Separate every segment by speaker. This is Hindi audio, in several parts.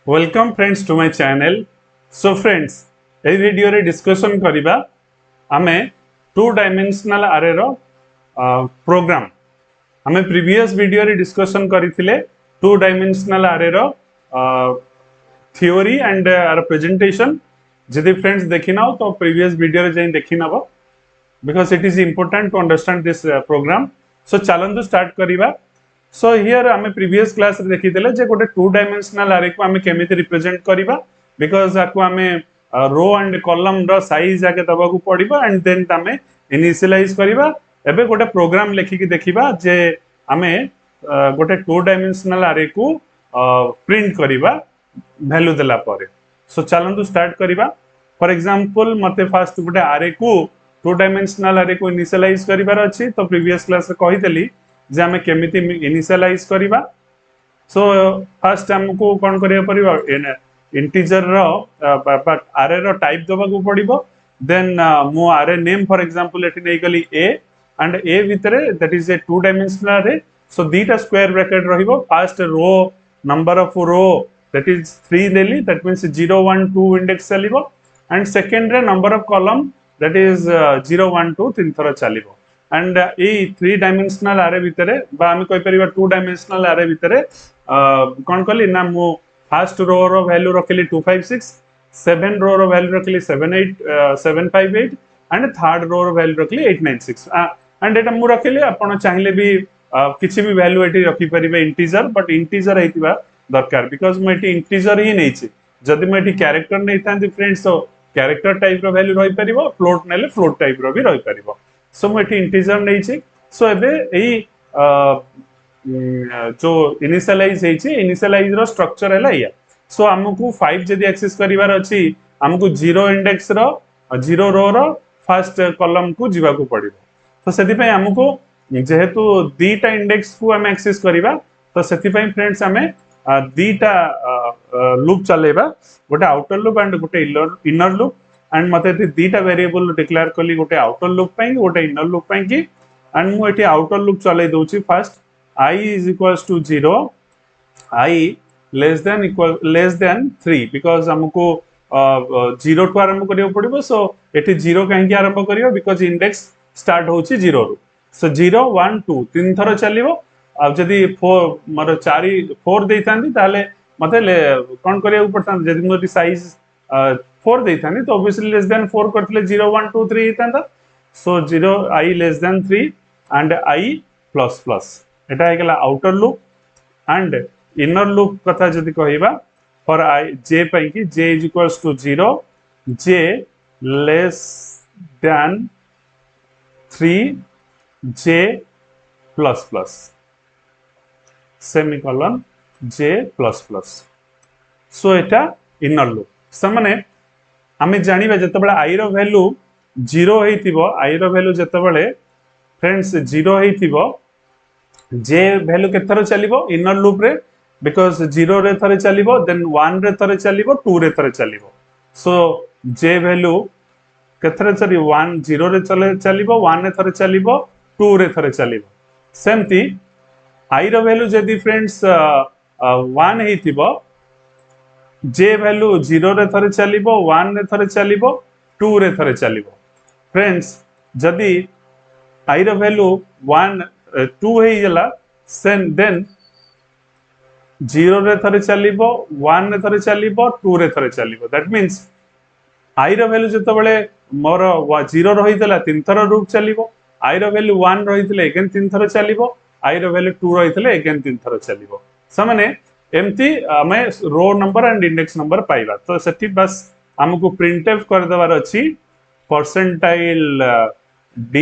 Speaker 1: Welcome friends to my channel. So friends ए वीडियो रे डिस्कशन करिबा आमे टू डायमेंशनल अरे रो प्रोग्राम आमे प्रीवियस वीडियो रे डिस्कशन करिथिले टू डायमेंशनल अरे रो थ्योरी एंड आर प्रेजेंटेशन। जदि फ्रेंड्स देखिना तो प्रीवियस वीडियो रे जाई देखिनबो because it is important to understand this program. So चलंतु स्टार्ट करिबा। सो हियर आमे प्रीवियस क्लास रे देखिथिले जे गोटे टू डायमेंशनल अरे को आमे केमिति रिप्रेजेंट करिबा बिकॉज़ आको आमे row and column row size आके दबा को पड़िबा एंड देन आमे इनिशियलाइज करिबा। एबे गोटे प्रोग्राम लेखि कि देखिबा जे आमे गोटे टू डायमेंशनल अरे को प्रिंट करिबा वैल्यू देला पारे। सो चलंतु स्टार्ट करिबा। फॉर एग्जांपल मते फास्ट गोटे अरे को टू डायमेंशनल अरे को इनिशियलाइज करिबार अछि तो प्रीवियस क्लास रे कहितली जे हमें केमिति इनिशियलाइज करिबा। सो फर्स्ट हमको कोन करिया परिबा इंटीजर रो अरे रो टाइप दबा को पड़िबो। देन मो अरे नेम फॉर एग्जांपल एठी नै गली a एंड a भितरे that is a two dimensional array. So दीटा स्क्वायर ब्रैकेट रहिबो। First row number of row that is 3 देली दैट मींस 0 1 2 इंडेक्स चलिबो एंड सेकंड रे number of column that is 0 1 2 तीन थरा चलिबो and a three dimensional array भितरे बा हम कहि परिबा टू डायमेंशनल अरे भितरे कोन कहली ना मु फर्स्ट रो रो वैल्यू रखली 256 सेवन रो रो वैल्यू रखली 758 and third row row value रखली 896 एंड एटा मु रखली आपण चाहिले भी किछि भी वैल्यू एटी रखि परिबे इंटीजर बट इंटीजर हेतिबा दरकार बिकॉज़ म एटी इंटीजर ही नै छी। जदि म एटी कैरेक्टर नै थांती फ्रेंड्स तो कैरेक्टर टाइप रो वैल्यू रहि परिबो फ्लोट नेले फ्लोट टाइप रो भी रहि परिबो। सो मुझे इंटीजर नहीं छी। सो एबे एई जो इनिशियलाइज हेची इनिशियलाइज रो स्ट्रक्चर हैला या। सो हमकु 5 जदी एक्सेस करिवार अछि हमकु 0 इंडेक्स रो 0 रो रो फर्स्ट कॉलम को जीवा को पड़िबो। तो सेति पय हमकु जेहेतु दीटा इंडेक्स को हम एक्सेस करिवा तो सेति पय फ्रेंड्स हमें दीटा लूप चलेबा गोटे आउटर लूप एंड गोटे इनर लूप एंड मते दीटा वेरिएबल डिक्लेयर कली गोटे आउटर लूप पई गोटे इनर लूप पई की एंड मु एटी आउटर लूप चलै दोची। First I is equals to 0 I less than 3 because हमको 0 टू आरंभ करियो पड़िबो। सो एटी 0 काहे आरंभ करियो बिकॉज़ इंडेक्स स्टार्ट होची 0 रु। सो 0 1 2 तीन थरो चलिबो। अब जदी 4 मर 4 देइतांती ताले मते कोन करियो पड़तां जदी मोटी साइज 4 देइतांती तो ऑब्वियसली लेस देन 4 करथले 0 1 2 3 हेतांता। So 0 I less than 3 and I plus plus एटा हेगला outer loop and inner loop कथा जदी कहिबा फॉर I j पई की j is equals to 0 j less than 3 j plus plus semicolon j plus plus. So एटा इनर लूप समने आमे जानिबा जतबेला I रो वैल्यू 0 हेतिबो I रो वैल्यू जतबेले फ्रेंड्स 0 हेतिबो जे वैल्यू के थरे चलिबो इनर लूप रे बिकॉज़ 0 रे थरे चलिबो देन 1 रे थरे चलिबो 2 रे थरे चलिबो। सो जे वैल्यू के थरे चली 1 0 रे चलिबो 1 रे थरे चलिबो 2 रे थरे चलिबो। सेमती I रो वैल्यू जदी फ्रेंड्स 1 हेतिबो जे वैल्यू 0 रे थरे चलिबो 1 रे थरे चलिबो 2 रे थरे चलिबो। फ्रेंड्स जदी I रो वैल्यू 1 2 हे गला देन 0 रे थरे चलिबो 1 रे थरे चलिबो 2 रे थरे चलिबो। दैट मींस I रो वैल्यू जते बेले मोर 0 रहितला तीन थर रूप चलिबो I रो वैल्यू 1 रहितले अगेन तीन थर चलिबो I रो वैल्यू 2 रहितले अगेन तीन थर चलिबो। समने एमती हमें row number and index number पाइबा। तो सेठी बस हमको प्रिंटफ कर देबार अछि percentile d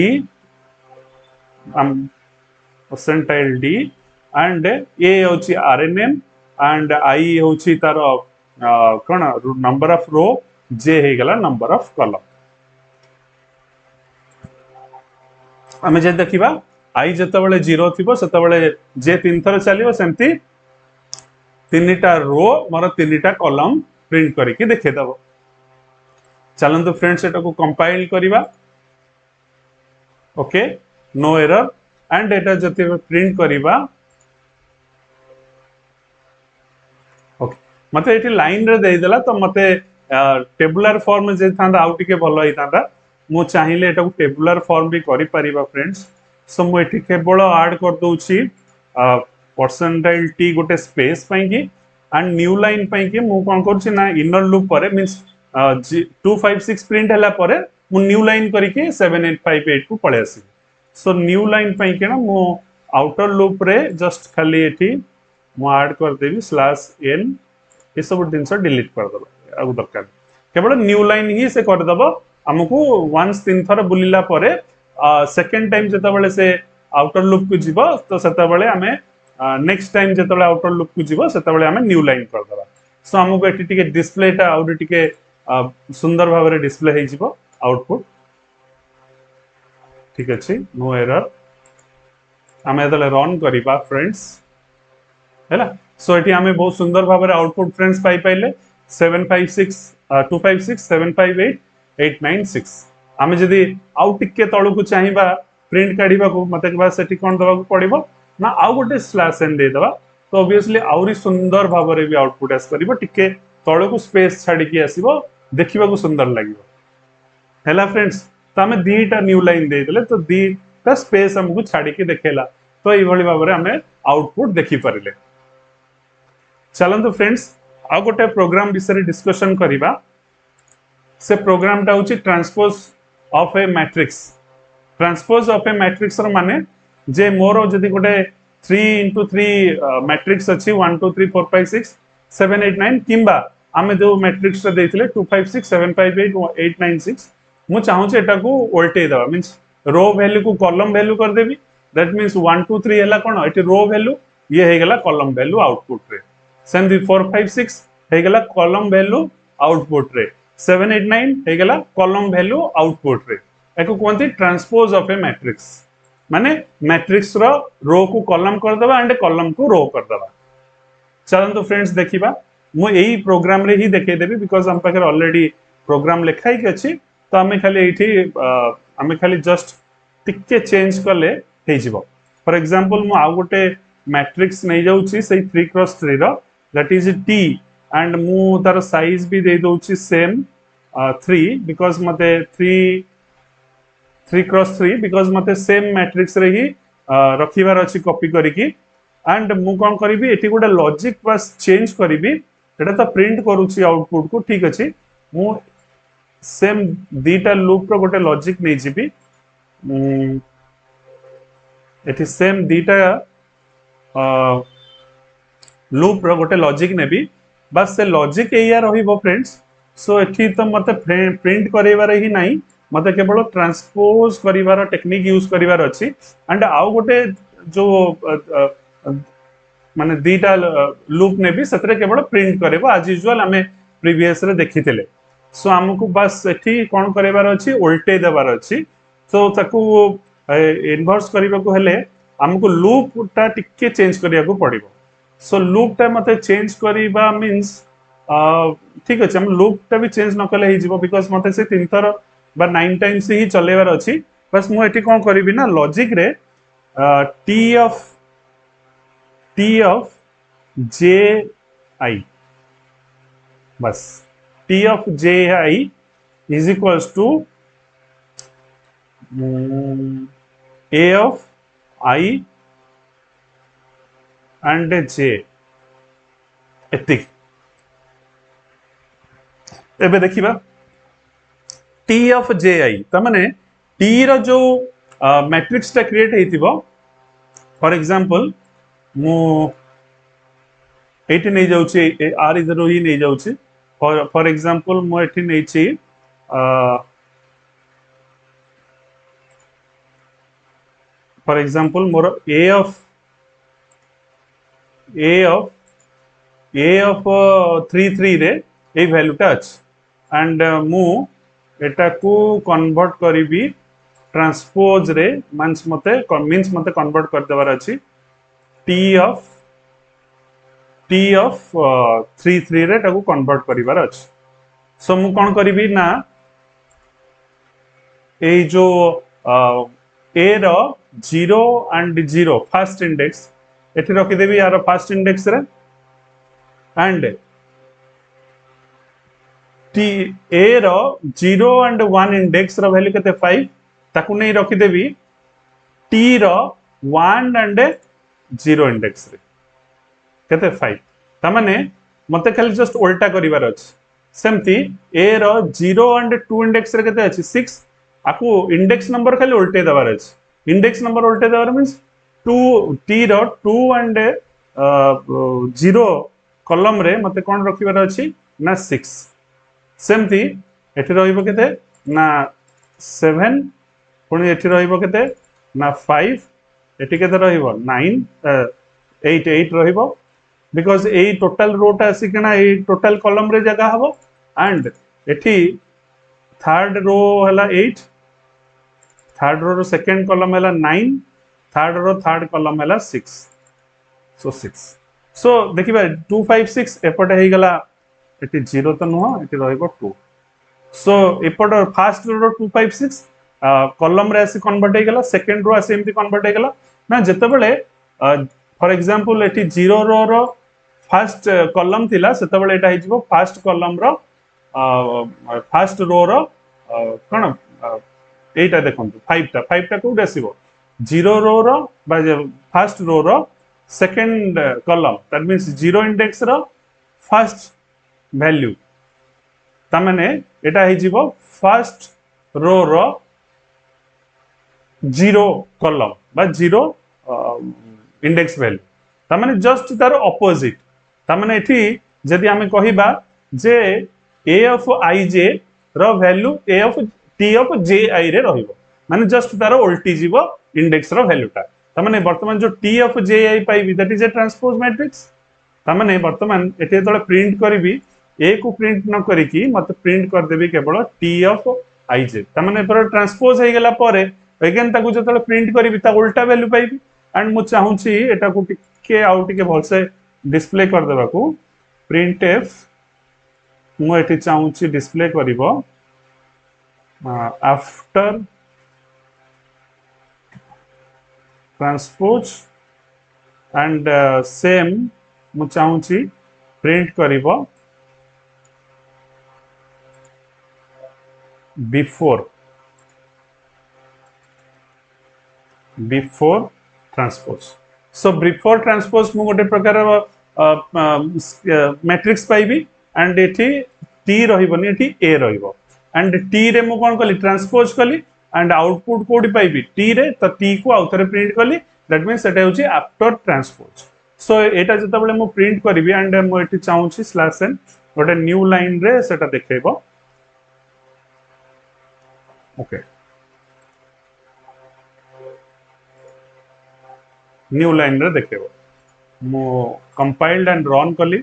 Speaker 1: percentile d and a होची array name and I होची तार कोन नंबर ऑफ रो j हे गला नंबर ऑफ कॉलम। हमें जे देखिबा I जते बेले 0 थिबो सेते बेले j तीन थर चलिबो सेमती तीनटा रो मोर तीनटा कॉलम प्रिंट करके देखे दबो। चलंतु फ्रेंड्स एटा को कंपाइल करिबा। ओके नो एरर एंड एटा जते प्रिंट करिबा ओके मते एठी लाइन रे देई देला तो मते टेबुलर फॉर्म जे थांदा आउ टिके भलो होई थांदा मु चाहिले एटा टेबुलर फॉर्म भी करि परिबा फ्रेंड्स सो मु एठी केवल ऐड कर दोउची परसेंटाइल टी गोटे स्पेस पई की एंड न्यू लाइन पई की मु कोन करछि ना इनर लूप परे मींस 256 प्रिंट हला परे मु न्यू लाइन करके 7858 को पळे आसी सो न्यू लाइन पई के ना मु आउटर लूप रे जस्ट खाली एठी मु ऐड कर देबी /n ये सब दिन डिलीट कर दबा आगु दरकार केवल न्यू लाइन ही से कर दबो हमको वंस तीन थर बुलिला परे सेकंड टाइम जता बेले से आउटर लूप को जीवो तो सेता बेले हमें नेक्स्ट टाइम जता बेले आउटर लूप को जीवो सेता बेले हमें न्यू लाइन कर दबा सो हमको एटी टिके डिस्प्ले टा आउट टिके सुंदर भाव रे डिस्प्ले हे जीवो आउटपुट ठीक अछि नो एरर हमें एतले रन करिबा फ्रेंड्स हैला सो एटी हमें बहुत सुंदर भाव रे आउटपुट फ्रेंड्स पाई पाइले 756 256 758 896 आमे जदी आउ टिके तळु को चाहिबा प्रिंट काढिबा को मते के बाद सेठी कोन दबा को पड़िबो ना आउ गोटे /n दे दबा तो ऑब्वियसली आउरी सुंदर भाव रे भी आउटपुट आस करिवो टिके तळु को स्पेस छाडी की आसीबो देखिबा को सुंदर लागिवो हैला फ्रेंड्स तो हमें दीटा न्यू लाइन दे देले तो दीटा स्पेस हमको छाडी के देखेला तो एई भली भाव रे हमें आउटपुट देखि परिले चलंतु फ्रेंड्स आ गोटे प्रोग्राम विषय डिस्कशन करिबा से प्रोग्राम टा होची transpose of a matrix transpose of a matrix रो माने जे मोर जदी गोटे 3x3 मैट्रिक्स अछि 1 2 3 4 5 6 7 8 9 किंबा आमे जो मैट्रिक्स रे देथिले 2 5 6 7 5 8 8 9 6 मु चाहू जे एटा को उल्टे दबा मींस रो वैल्यू को कॉलम वैल्यू कर देबी दैट मींस 1 2 3 हला कोन एटी रो वैल्यू ये हे गेला कॉलम वैल्यू आउटपुट रे सेम 4 5 6 हे गेला कॉलम वैल्यू आउटपुट रे 7 8 9 हे गेला कॉलम वैल्यू आउटपुट रे एको कोनती ट्रांसपोज ऑफ ए मैट्रिक्स माने मैट्रिक्स रो रो को कॉलम कर दबा एंड कॉलम को रो कर दबा चलंतु फ्रेंड्स देखिबा मु एही प्रोग्राम रे ही देखे देबी बिकॉज़ हम पाकर ऑलरेडी प्रोग्राम लिखाई के अछि तो हमें खाली एठी हमें खाली जस्ट टिके चेंज करले हे जिवो फॉर एग्जांपल मु आ गोटे मैट्रिक्स नै जाउची से 3x3 row that is t and मु तार साइज भी दे दोची सेम 3 बिकॉज़ मते 3x3 बिकॉज़ मते सेम मैट्रिक्स रे ही रखिबार अछि कॉपी करिकी एंड मु कोन करबी एठी गोटे लॉजिक बस चेंज करबी एटा तो प्रिंट करूची आउटपुट को ठीक अछि मु सेम दीटा लूप रो गोटे लॉजिक नै जिबी एठी सेम दीटा लूप रो गोटे लॉजिक नेबी बस से लॉजिक एया रहिबो फ्रेंड्स सो एठी तो मते प्रिंट करेबार ही नाही मते केवल ट्रांसपोज करिवार टेक्निक यूज करिवार अछि एंड आउ गोटे जो माने दीटा लूप नेबी सतरे केवल प्रिंट करेबो एज यूजुअल हमें प्रीवियस रे देखिथिले सो हमको बस एठी कोन करेबार अछि उल्टे देबार अछि सो ताकू इन्वर्स करिबा को हेले हमको लूप टा टिके चेंज करिया को पड़िबो सो लूप टा मते चेंज करिबा मींस ठीक अछि हम लूप टा भी चेंज न कले ही जिवो बिकॉज़ मते से 3 थर बा 9 टाइम्स ही चलेबार अछि बस मु एठी कोन करिबी ना लॉजिक रे t of j I बस t of j I is equals to a of I and j एतिक एबे देखिबा t of ji त माने t रो जो मैट्रिक्स टा क्रिएट हेतिबो फॉर एग्जांपल मु एठी नै जाउची r इधर ही नै जाउची फॉर एग्जांपल मु एठी नै छी for example more a of 3 3 रे ए वैल्यू टा अछि एंड मु एटा को कन्वर्ट करिबी ट्रांसपोज रे मींस मते कन्वर्ट कर देबार अछि t of 3 3 रे टाको कन्वर्ट करिवार अछि सो मु कोन करिबी ना ए जो a row 0 and 0 first index एठी रखि देबी यार फर्स्ट इंडेक्स रे एंड टी ए row 0 and 1 index row value केते 5 ताकू नहीं रखी देबी टी रो 1 एंड 0 इंडेक्स रे केते 5 ता माने मते खाली जस्ट उल्टा करिवार अछि सेमती ए रो 0 एंड 2 इंडेक्स रे केते अछि 6 आकू इंडेक्स नंबर खाली उल्टे दबार अछि इंडेक्स नंबर उल्टे दबार मींस 2 टी रो 2 एंड 0 कॉलम रे मते कोन रखिवार अछि ना 6 सेमती एठी रहिबो केते ना 7 पुनी एठी रहिबो केते ना 5 एठी केते रहिबो 9 8 रहिबो बिकॉज ए टोटल रोटा सिकना ए टोटल कॉलम रे जगह हबो एंड एठी थर्ड रो हला 8 थर्ड रो सेकंड कॉलम हला 9 थर्ड रो थर्ड कॉलम हला 6 सो 6 सो देखिबा 2 5 6 एपटे हे गला एटी 0 तो नुह एटी रहिबो 2 सो एपट फर्स्ट रो 2 5 6 कॉलम रे आसी कन्वर्ट हे गला सेकंड रो आसी एमती कन्वर्ट हे गला ना जते बेले फॉर एग्जांपल एटी 0 रो फर्स्ट कॉलम थिला सेते बेले एटा हिजबो first column row first row रो कोन एटा देखंतु 5 टा कोड आसीबो 0 रो बा फर्स्ट रो रो second column that means 0 index रो फर्स्ट वैल्यू तमने एटा हे जीवो फर्स्ट रो रो 0 कॉलम बा 0 इंडेक्स वैल्यू तमने जस्ट तार ऑपोजिट तमने एठी जदी हमें कहिबा जे a of ij row value a of t of ji रे रहिबो माने जस्ट तार उल्टी जीवो इंडेक्स रो वैल्यूटा तमने वर्तमान जो t ऑफ ji पाइबी that is a transpose matrix तमने वर्तमान एठी तळे प्रिंट करबी ए को प्रिंट न करिकी मत प्रिंट कर देबी केवल टी ऑफ आई जे तमने पर ट्रांसपोज हे गेला परे अगेन ताकू जतले प्रिंट करबी ता उल्टा वैल्यू पाइबी एंड मु चाहूची एटा को टिके आउ टिके भलसे डिस्प्ले कर देबा को प्रिंट एफ मु एठी चाहूची डिस्प्ले करिवो आफ्टर ट्रांसपोज एंड सेम मु चाहूची प्रिंट करिवो before transpose so before transpose मु गोटे प्रकार मैट्रिक्स पाइबी एंड एठी t रहिबनी एठी a रहिबो एंड t रे मु कोन कली ट्रांसपोज कली एंड आउटपुट कोडी पाइबी t रे तो t को आउथरे प्रिंट कली दैट मींस एटा होची आफ्टर ट्रांसपोज सो एटा जता बेले मु प्रिंट करबी एंड मु एठी चाहूची /n गोटे न्यू लाइन रे सेटा देखेबो ओके न्यू लाइन रे देखेबो मो कंपाइल्ड एंड रन कली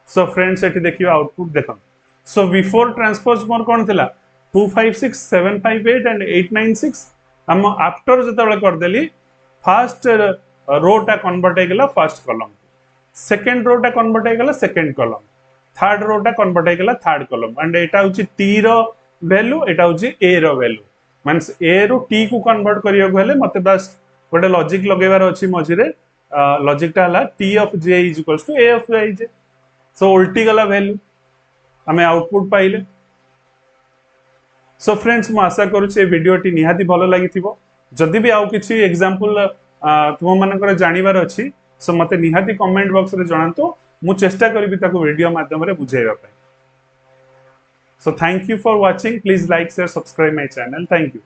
Speaker 1: सो फ्रेंड्स एठी देखियो आउटपुट देखन सो बिफोर ट्रांसपोज मोर कोन थिला 256 758 एंड 896 हम आफ्टर जता बेले कर देली फर्स्ट रो टा कन्वर्ट हे गेला फर्स्ट कॉलम सेकंड रो टा कन्वर्ट हे गेला सेकंड कॉलम थर्ड रो टा कन्वर्ट हे गेला थर्ड कॉलम एंड एटा होची टी रो वैल्यू एटा होची a row value means a row t को कन्वर्ट करियो गले मते बस गोटे लॉजिक लगेबार अछि मझिरे लॉजिक ता हला t of j is equals to a of ij so उल्टी गला वैल्यू हमें आउटपुट पाइले सो फ्रेंड्स मु आशा करू छे वीडियो टी निहाती भलो लागिथिबो जदी भी आउ किछि एग्जांपल तुम मानकर जानिबार अछि सो मते निहाती कमेंट बॉक्स रे जणांतो मु चेष्टा करबी ताको वीडियो माध्यम रे बुझाइबा पय So thank you for watching. Please like, share, subscribe my channel. Thank you.